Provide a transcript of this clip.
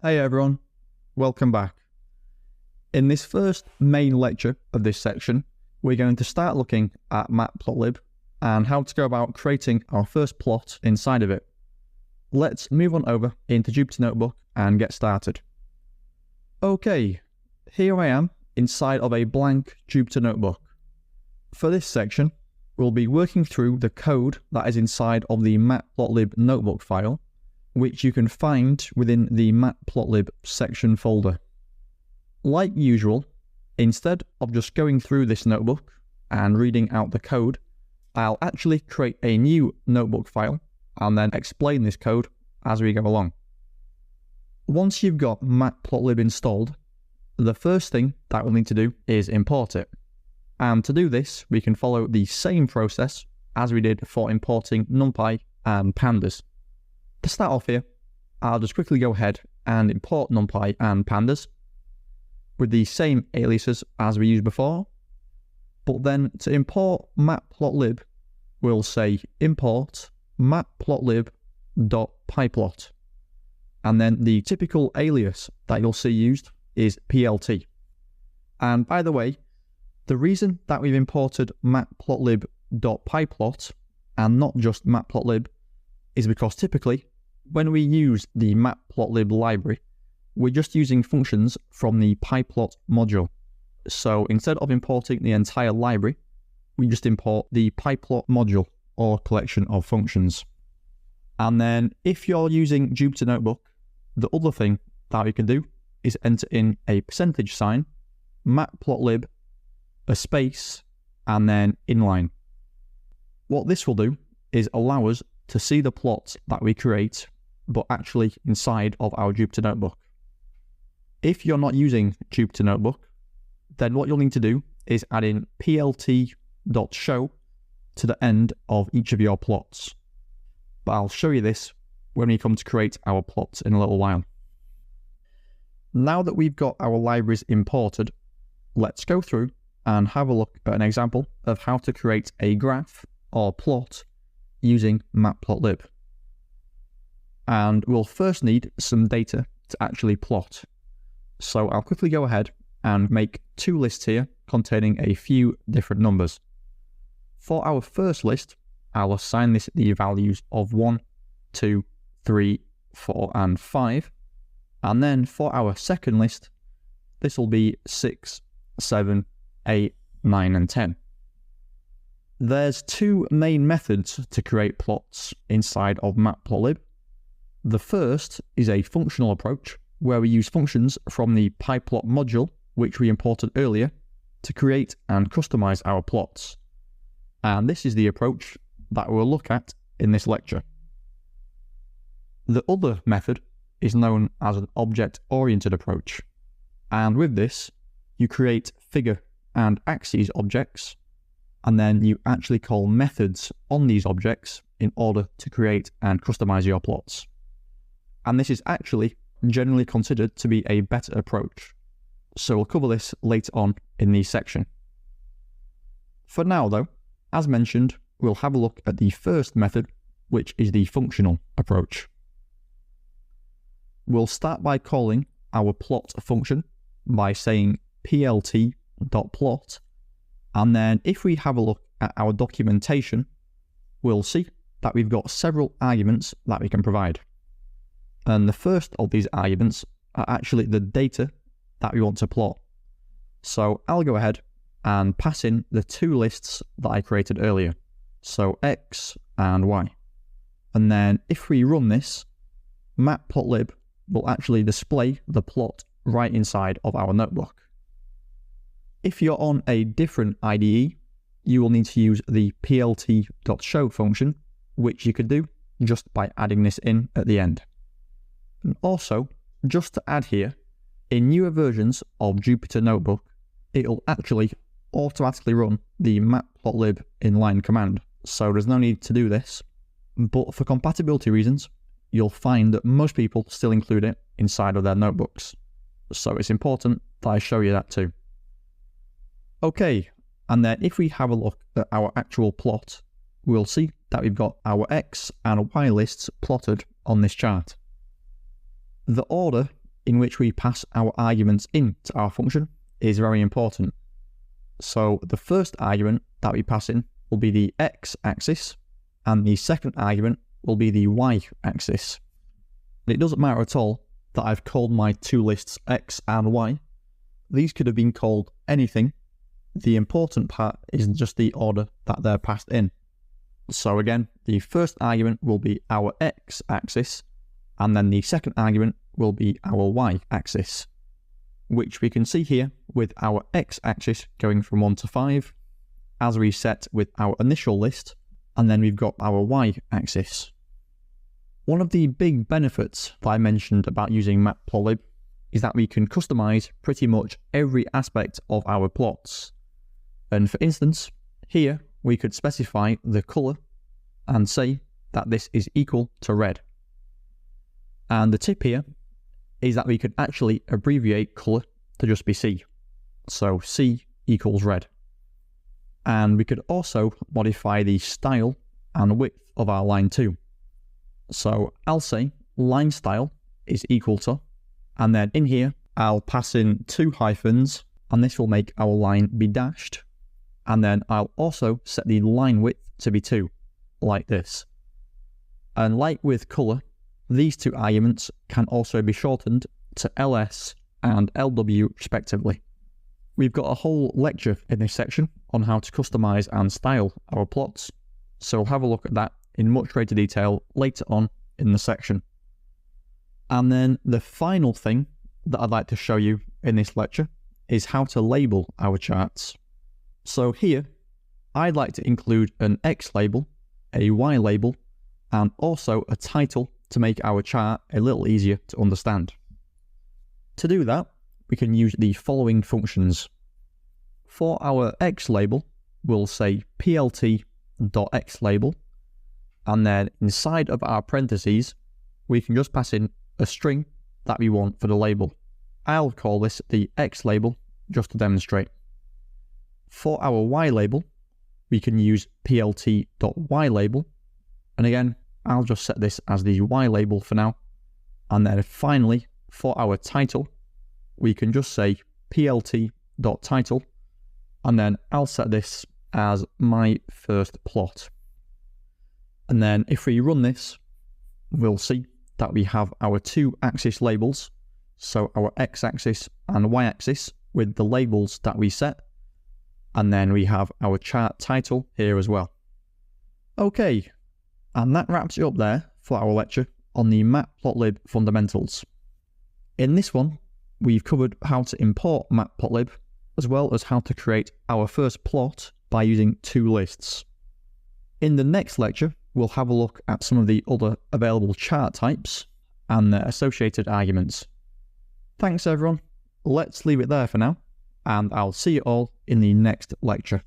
Hey everyone, welcome back. In this first main lecture of this section, we're going to start looking at Matplotlib and how to go about creating our first plot inside of it. Let's move on over into Jupyter Notebook and get started. Okay, here I am inside of a blank Jupyter Notebook. For this section, we'll be working through the code that is inside of the Matplotlib notebook file, which you can find within the Matplotlib section folder. Like usual, instead of just going through this notebook and reading out the code, I'll actually create a new notebook file and then explain this code as we go along. Once you've got Matplotlib installed, the first thing that we'll need to do is import it. And to do this, we can follow the same process as we did for importing NumPy and pandas. To start off here, I'll just quickly go ahead and import NumPy and pandas with the same aliases as we used before. But then to import Matplotlib, we'll say import matplotlib.pyplot. And then the typical alias that you'll see used is PLT. And by the way, the reason that we've imported matplotlib.pyplot and not just matplotlib is because typically, when we use the Matplotlib library, we're just using functions from the pyplot module. So instead of importing the entire library, we just import the pyplot module or collection of functions. And then if you're using Jupyter Notebook, the other thing that we can do is enter in a percentage sign, matplotlib, a space, and then inline. What this will do is allow us to see the plots that we create, but actually inside of our Jupyter Notebook. If you're not using Jupyter Notebook, then what you'll need to do is add in plt.show to the end of each of your plots. But I'll show you this when we come to create our plots in a little while. Now that we've got our libraries imported, let's go through and have a look at an example of how to create a graph or plot using Matplotlib. And we'll first need some data to actually plot. So I'll quickly go ahead and make two lists here containing a few different numbers. For our first list, I'll assign this the values of 1, 2, 3, 4, and 5. And then for our second list, this will be 6, 7, 8, 9, and 10. There's two main methods to create plots inside of Matplotlib. The first is a functional approach, where we use functions from the pyplot module, which we imported earlier, to create and customize our plots. And this is the approach that we'll look at in this lecture. The other method is known as an object-oriented approach. And with this, you create figure and axes objects, and then you actually call methods on these objects in order to create and customize your plots. And this is actually generally considered to be a better approach. So we'll cover this later on in the section. For now though, as mentioned, we'll have a look at the first method, which is the functional approach. We'll start by calling our plot function by saying plt.plot. And then if we have a look at our documentation, we'll see that we've got several arguments that we can provide. And the first of these arguments are actually the data that we want to plot. So I'll go ahead and pass in the two lists that I created earlier. So X and Y. And then if we run this, Matplotlib will actually display the plot right inside of our notebook. If you're on a different IDE, you will need to use the plt.show function, which you could do just by adding this in at the end. And also, just to add here, in newer versions of Jupyter Notebook, it'll actually automatically run the matplotlib inline command, so there's no need to do this. But for compatibility reasons, you'll find that most people still include it inside of their notebooks. So it's important that I show you that too. Okay, and then if we have a look at our actual plot, we'll see that we've got our X and Y lists plotted on this chart. The order in which we pass our arguments into our function is very important. So the first argument that we pass in will be the x-axis, and the second argument will be the y-axis. It doesn't matter at all that I've called my two lists x and y. These could have been called anything. The important part is just the order that they're passed in. So again, the first argument will be our x-axis, and then the second argument will be our y-axis, which we can see here with our x-axis going from 1 to 5, as we set with our initial list, and then we've got our y-axis. One of the big benefits that I mentioned about using Matplotlib is that we can customize pretty much every aspect of our plots. And for instance, here we could specify the color and say that this is equal to red. And the tip here is that we could actually abbreviate color to just be C. So C equals red. And we could also modify the style and width of our line too. So I'll say line style is equal to, and then in here I'll pass in 2 hyphens, and this will make our line be dashed. And then I'll also set the line width to be 2, like this. And like with color, these 2 arguments can also be shortened to ls and lw respectively. We've got a whole lecture in this section on how to customize and style our plots, so have a look at that in much greater detail later on in the section. And then the final thing that I'd like to show you in this lecture is how to label our charts. So here, I'd like to include an X label, a Y label, and also a title to make our chart a little easier to understand. To do that, we can use the following functions. For our X label, we'll say plt.xlabel, and then inside of our parentheses, we can just pass in a string that we want for the label. I'll call this the X label just to demonstrate. For our Y label, we can use plt.ylabel, and again, I'll just set this as the Y label for now. And then finally, for our title, we can just say plt.title, and then I'll set this as my first plot. And then if we run this, we'll see that we have our 2 axis labels, so our x-axis and y-axis with the labels that we set, and then we have our chart title here as well. Okay, and that wraps it up there for our lecture on the Matplotlib Fundamentals. In this one, we've covered how to import Matplotlib, as well as how to create our first plot by using 2 lists. In the next lecture, we'll have a look at some of the other available chart types and their associated arguments. Thanks everyone, let's leave it there for now, and I'll see you all in the next lecture.